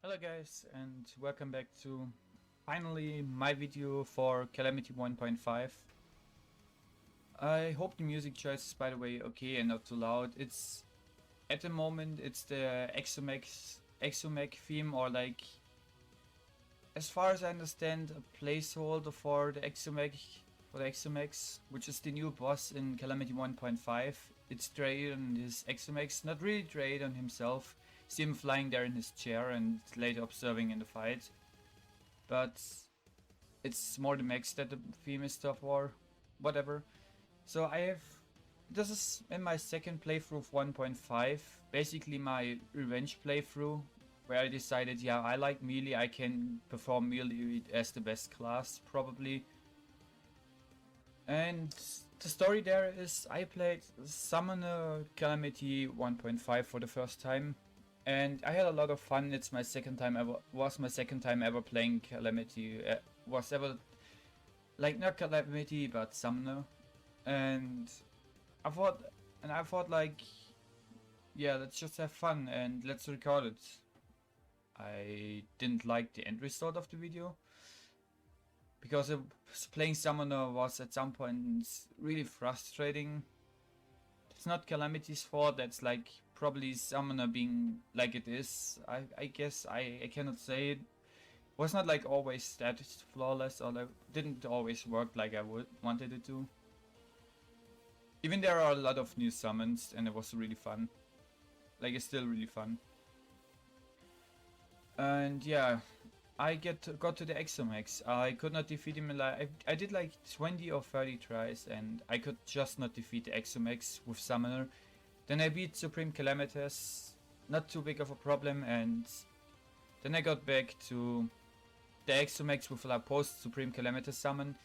Hello guys, and welcome back to finally my video for Calamity 1.5. I hope the music choice is, by the way, okay and not too loud. It's at the moment it's the Exomech theme, or like, as far as I understand, a placeholder for the Exomechs, which is the new boss in Calamity 1.5. It's Drayden and his Exomechs, not really Drayden himself. See him flying there in his chair and later observing in the fight. But it's more the Mechs that the theme is stuff, or whatever. So this is in my second playthrough of 1.5, basically my revenge playthrough, where I decided, yeah, I like melee, I can perform melee as the best class, probably. And the story there is, I played Summoner Calamity 1.5 for the first time. And I had a lot of fun. It's my second time ever playing Calamity. Was ever, like, not Calamity but Summoner. And I thought like, yeah, let's just have fun and let's record it. I didn't like the end result of the video, because playing Summoner was at some point really frustrating. It's not Calamity's fault, that's like probably Summoner being like it is. I guess I cannot say it. Was not like always that flawless, or like didn't always work like I wanted it to. Even there are a lot of new summons and it was really fun. Like, it's still really fun. And yeah, I got to the Exomechs. I could not defeat him. I did like 20 or 30 tries and I could just not defeat the Exomechs with Summoner. Then I beat Supreme Calamities, not too big of a problem, and then I got back to the Exomechs with a post Supreme Calamities summon.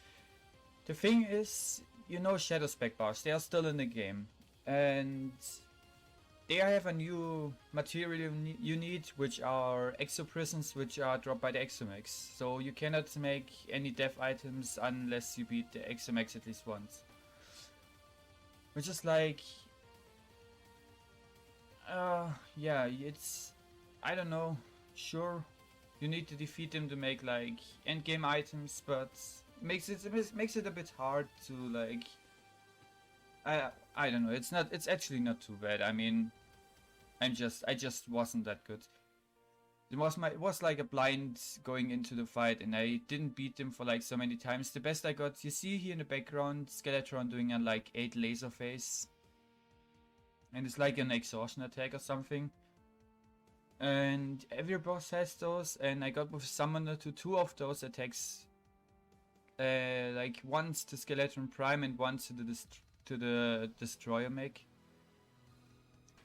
The thing is, you know, Shadow Spec bars, they are still in the game, and they have a new material you need, which are exoprisms, which are dropped by the Exomechs. So you cannot make any death items unless you beat the Exomechs at least once. Which is like, yeah, it's, I don't know, sure, you need to defeat them to make like endgame items, but makes it a bit hard to like, I don't know, it's actually not too bad. I mean, I just wasn't that good. It was like a blind going into the fight, and I didn't beat them for like so many times. The best I got, you see here in the background, Skeletron doing a like 8 laser phase. And it's like an exhaustion attack or something. And every boss has those, and I got with Summoner to 2 of those attacks. Like once to Skeletron Prime and once to the Destroyer mech.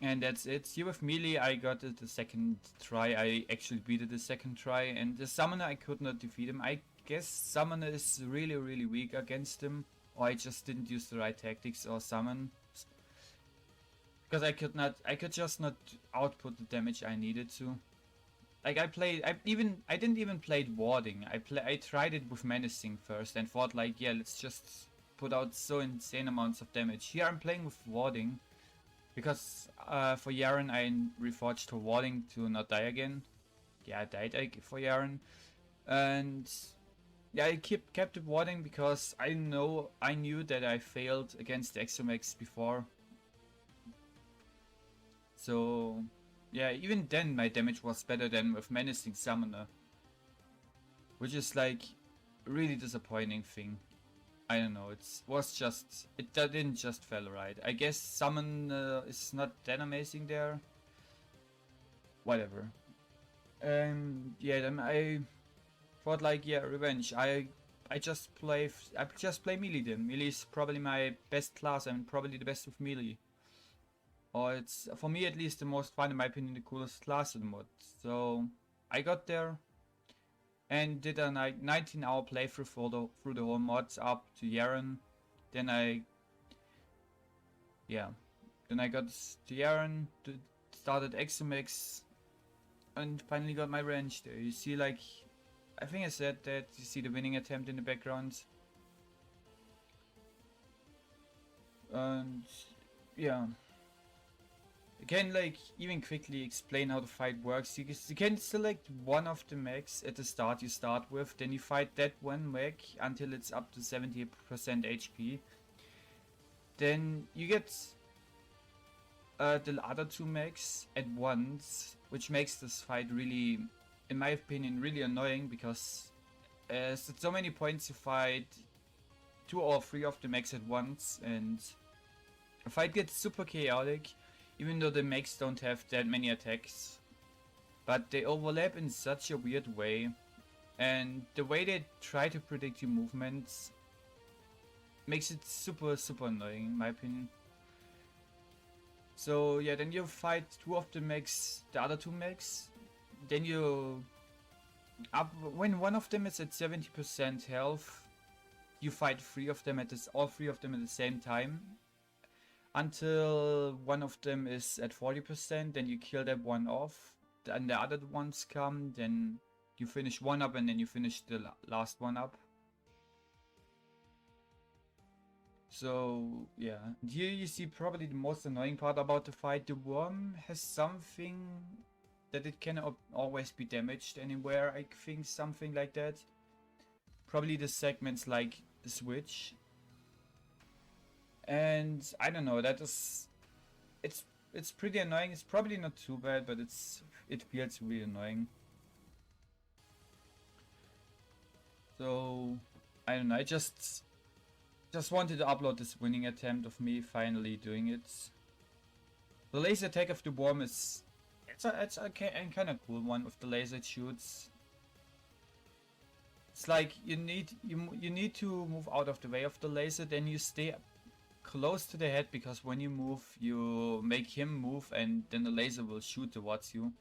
And that's it. Here with melee I got it the second try. I actually beat it the second try, and the Summoner I could not defeat him. I guess Summoner is really weak against him, or I just didn't use the right tactics or summon. Because I could just not output the damage I needed to. Like I didn't even play warding. I tried it with menacing first and thought like, yeah, let's just put out so insane amounts of damage. Here I'm playing with warding, because for Yaren I reforged her warding to not die again. Yeah, I died for Yaren. And yeah, I kept it warding because I knew that I failed against the Exomechs before. So yeah, even then my damage was better than with Menacing Summoner. Which is like a really disappointing thing. I don't know, it didn't just feel right. I guess Summon is not that amazing there. Whatever. Yeah, then I thought like, yeah, revenge. I just play melee then. Melee is probably my best class, and probably the best with melee. Or it's, for me at least, the most fun, in my opinion, the coolest class in the mod. So I got there and did a 19-hour playthrough through the whole mods up to Yaren. Then I got to Yaren, started Exomechs, and finally got my range there. You see, like, I think I said that, you see the winning attempt in the background. And yeah, I can like even quickly explain how the fight works. You can select one of the mechs at the start you start with, then you fight that one mech until it's up to 70% HP. Then you get the other two mechs at once, which makes this fight really, in my opinion, really annoying, because at so many points you fight 2 or 3 of the mechs at once, and the fight gets super chaotic, even though the mechs don't have that many attacks. But they overlap in such a weird way, and the way they try to predict your movements makes it super annoying, in my opinion. So yeah, then you fight 2 of the mechs, the other 2 mechs, then you when one of them is at 70% health, you fight 3 of them all 3 of them at the same time, until one of them is at 40%, then you kill that one off, and the other ones come, then you finish one up, and then you finish the last one up. So yeah, here you see probably the most annoying part about the fight. The worm has something that it cannot always be damaged anywhere, I think, something like that. Probably the segments like the switch. And I don't know, that is, it's pretty annoying. It's probably not too bad, but it feels really annoying. So I don't know, I just wanted to upload this winning attempt of me finally doing it. The laser attack of the worm is it's a kind of cool one with the laser it shoots. It's like you need to move out of the way of the laser, then you stay close to the head, because when you move you make him move, and then the laser will shoot towards you.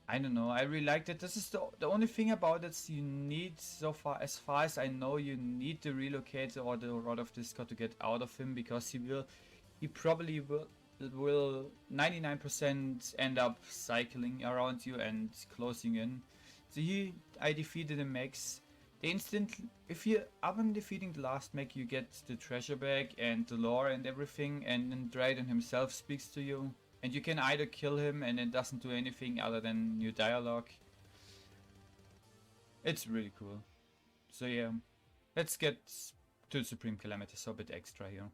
I don't know, I really liked it. This is the only thing about it, you need, as far as I know, you need the relocator or the Rod of Discord to get out of him, because he probably will 99% end up cycling around you and closing in. So I defeated the mechs. If you upon defeating the last mech, you get the treasure bag and the lore and everything, and then Dryden himself speaks to you. And you can either kill him and it doesn't do anything other than new dialogue. It's really cool. So yeah, let's get to Supreme Calamity, so a bit extra here.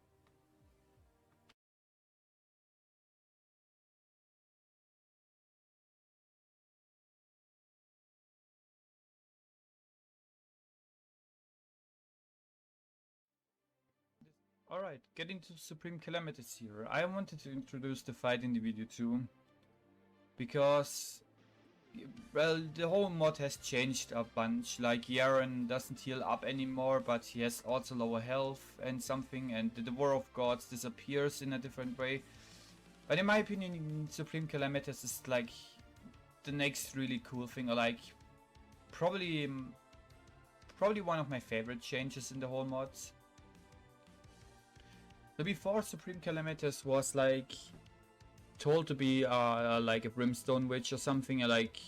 Alright, getting to Supreme Calamities here. I wanted to introduce the fight in the video too, because, well, the whole mod has changed a bunch. Like, Yaren doesn't heal up anymore, but he has also lower health and something, and the War of Gods disappears in a different way. But in my opinion, Supreme Calamities is like the next really cool thing, or like probably one of my favorite changes in the whole mod. So before, Supreme Calamities was like told to be like a brimstone witch or something, like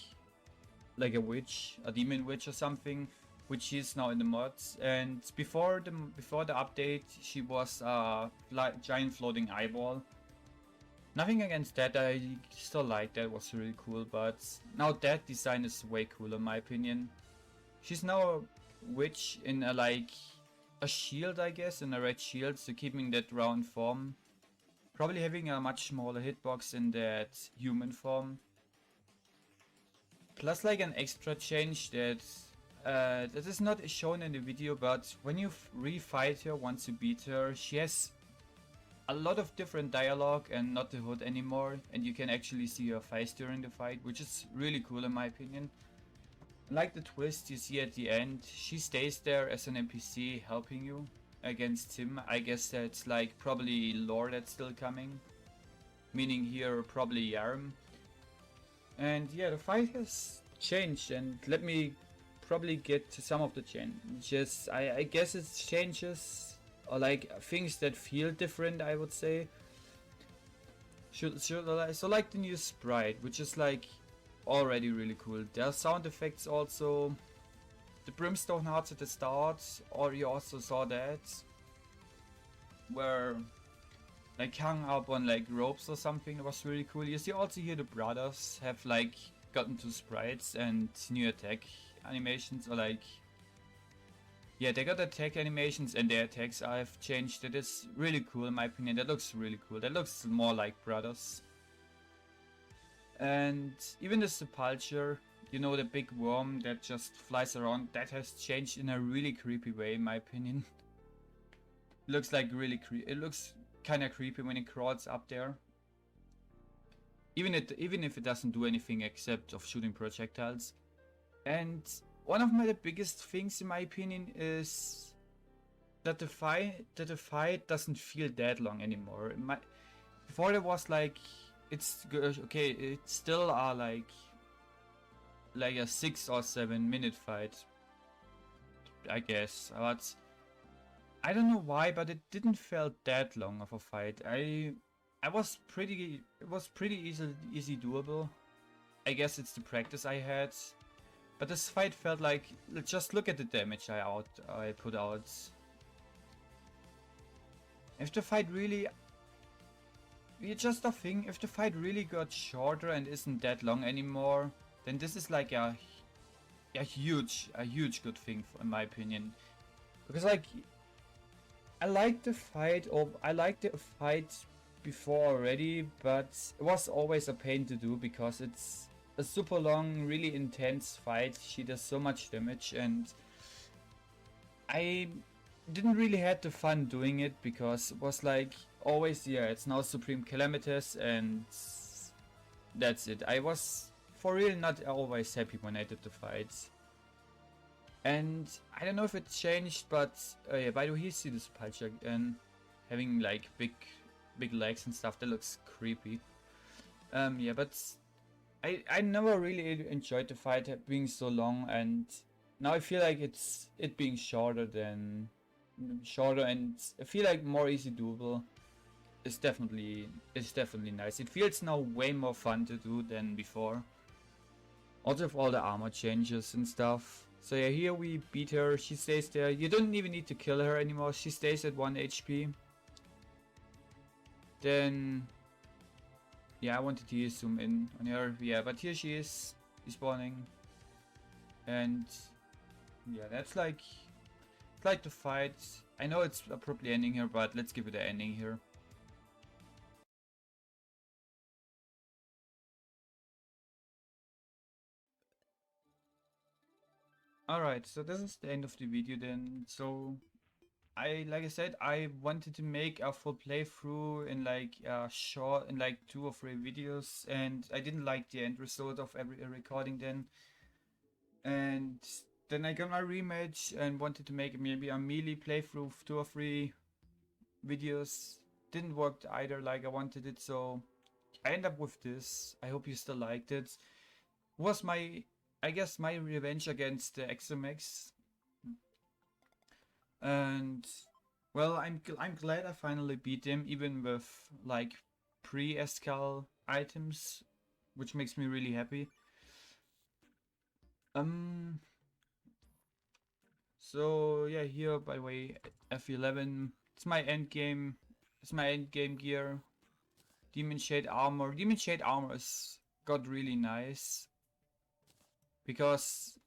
a witch, a demon witch or something, which she is now in the mods. And before the update, she was a giant floating eyeball. Nothing against that, I still like that, was really cool, but now that design is way cooler in my opinion. She's now a witch in a shield, I guess, in a red shield, so keeping that round form. Probably having a much smaller hitbox in that human form. Plus like an extra change that is not shown in the video, but when you refight her once you beat her, she has a lot of different dialogue and not the hood anymore, and you can actually see her face during the fight, which is really cool in my opinion. Like the twist you see at the end, she stays there as an NPC helping you against him. I guess that's like probably lore that's still coming, meaning here probably Yarm. And yeah, the fight has changed, and let me probably get to some of the changes. I guess it's changes or like things that feel different, I would say. So like the new sprite, which is like already really cool. There are sound effects also. The brimstone hearts at the start, or you also saw that, where like hung up on like ropes or something. That was really cool. You see also here the brothers have like gotten to sprites and new attack animations, or like, yeah, they got attack animations and their attacks I've changed. That is really cool in my opinion. That looks really cool. That looks more like brothers. And even the sepulcher, you know, the big worm that just flies around, that has changed in a really creepy way in my opinion. Looks like really it looks kind of creepy when it crawls up there. Even if it doesn't do anything except of shooting projectiles. And one of the biggest things in my opinion is that the fight doesn't feel that long anymore. Before it was like, it's good, okay, it's still like a 6 or 7 minute fight, I guess, but I don't know why, but it didn't feel that long of a fight. It was pretty easy doable. I guess it's the practice I had, but this fight felt like, just look at the damage I put out. If the fight really, just a thing, if the fight really got shorter and isn't that long anymore, then this is like a huge good thing in my opinion. Because like, I liked the fight before already, but it was always a pain to do because it's a super long, really intense fight. She does so much damage, and I didn't really had the fun doing it because it was like always, yeah, it's now Supreme Calamities and that's it. I was for real not always happy when I did the fights. And I don't know if it changed, but yeah, by the way, you see this Sepulcher and having like big legs and stuff. That looks creepy. Yeah, but I never really enjoyed the fight being so long, and now I feel like it being shorter, and I feel like more easy doable. It's definitely nice. It feels now way more fun to do than before. Also with all the armor changes and stuff. So yeah, here we beat her. She stays there. You don't even need to kill her anymore. She stays at 1 HP. Then, yeah, I wanted to zoom in on her. Yeah, but here she is, respawning. And yeah, that's like the fight. I know it's probably ending here, but let's give it an ending here. Alright, so this is the end of the video then. So like I said, I wanted to make a full playthrough in like short, in like 2 or 3 videos, and I didn't like the end result of every recording then. And then I got my rematch and wanted to make maybe a melee playthrough of 2 or 3 videos. Didn't work either like I wanted it, so I end up with this. I hope you still liked it. Was I guess my revenge against the Mechs. And well, I'm glad I finally beat him, even with like pre-Escal items, which makes me really happy. So yeah, here by the way, F11. It's my end game. It's my end game gear. Demon Shade armor. Demon Shade armor got really nice because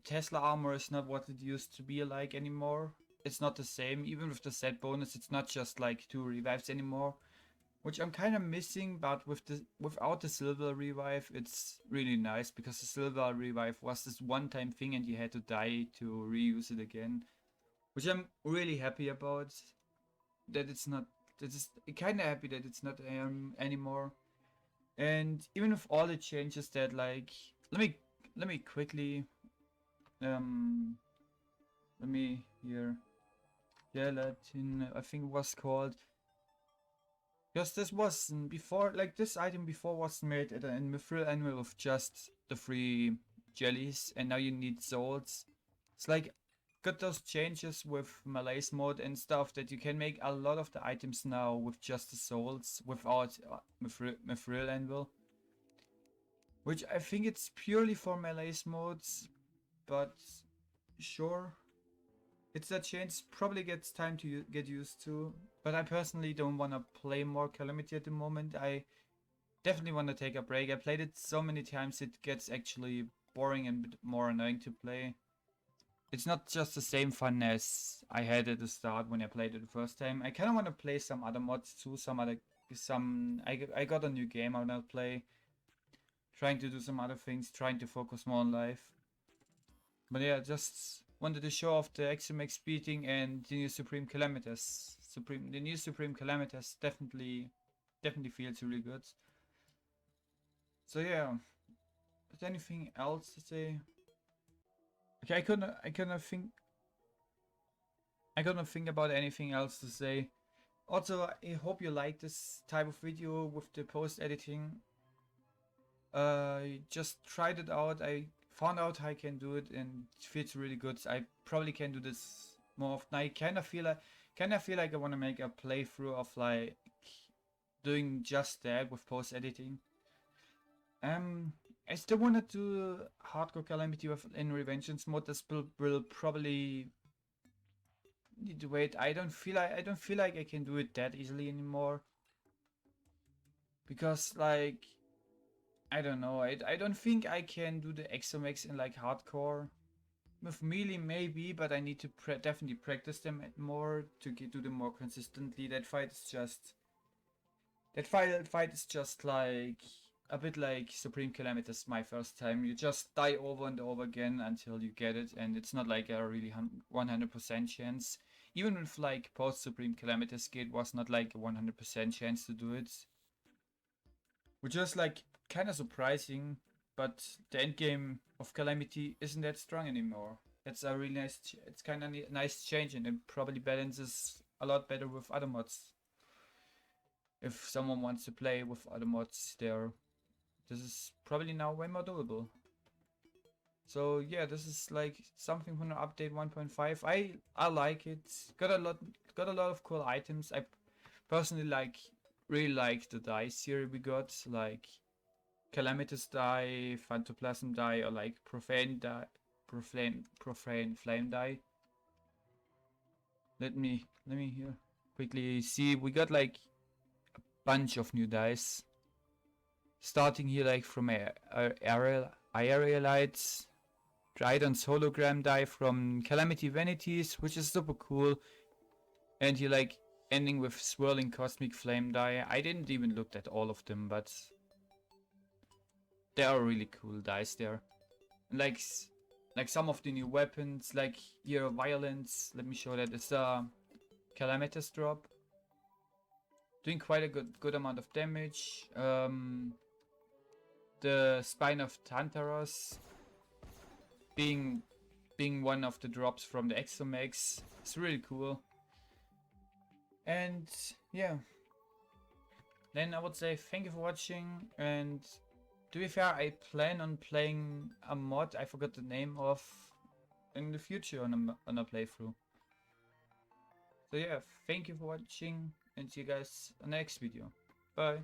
Tesla armor is not what it used to be like anymore. It's not the same. Even with the set bonus, it's not just like 2 revives anymore, which I'm kind of missing. But without the silver revive, it's really nice because the silver revive was this one-time thing and you had to die to reuse it again, which I'm really happy about. That it's not. Kind of happy that it's not anymore. And even with all the changes that like, let me quickly let me here. Gelatin, I think it was called. Because this was before, like this item before was made at an Mithril anvil with just the 3 jellies, and now you need souls. It's like got those changes with malaise mode and stuff that you can make a lot of the items now with just the souls without Mithril anvil. Which I think it's purely for malaise modes, but sure. It's a change, probably gets time to get used to, but I personally don't want to play more Calamity at the moment. I definitely want to take a break. I played it so many times it gets actually boring and a bit more annoying to play. It's not just the same fun as I had at the start when I played it the first time. I kind of want to play some other mods too, I got a new game I want to play, trying to do some other things, trying to focus more on life. But yeah, just wanted to show off the XMX beating and the new Supreme Calamitas. The new Supreme Calamitas definitely feels really good. So yeah, is there anything else to say? Okay, I couldn't think about anything else to say. Also, I hope you like this type of video with the post editing. I just tried it out. I found out how I can do it, and it feels really good. I probably can do this more often. I kind of feel like I want to make a playthrough of like doing just that with post editing. I still want to do hardcore Calamity in Revengeance mode. This will probably need to wait. I don't feel like I can do it that easily anymore, because like I don't know. I don't think I can do the exomex in like hardcore. With melee maybe, but I need to definitely practice them more to do them more consistently. That fight is just like a bit like Supreme Calamitas my first time. You just die over and over again until you get it, and it's not like a really 100% chance. Even with like post Supreme Calamitas, it was not like a 100% chance to do it. Which is like kind of surprising, but the end game of Calamity isn't that strong anymore. It's a really nice, it's kind of nice change, and it probably balances a lot better with other mods. If someone wants to play with other mods there, this is probably now way more doable. So yeah, this is like something from the update 1.5. I like it. Got a lot of cool items. I personally really like the dice here we got, like Calamitous die, Phantoplasm die, or like Profane Flame die. Let me here quickly see. We got like a bunch of new dice. Starting here like from Aerialites, Dryden's hologram die from Calamity Vanities, which is super cool. And here like ending with Swirling Cosmic Flame die. I didn't even look at all of them, but they are really cool dice there. And like some of the new weapons, like here Violence. Let me show that. It's a Calamitous drop, doing quite a good amount of damage. The Spine of Tantaros being one of the drops from the Exomex. It's really cool. And yeah, then I would say thank you for watching, and to be fair, I plan on playing a mod I forgot the name of in the future on a playthrough. So yeah, thank you for watching, and see you guys in the next video. Bye.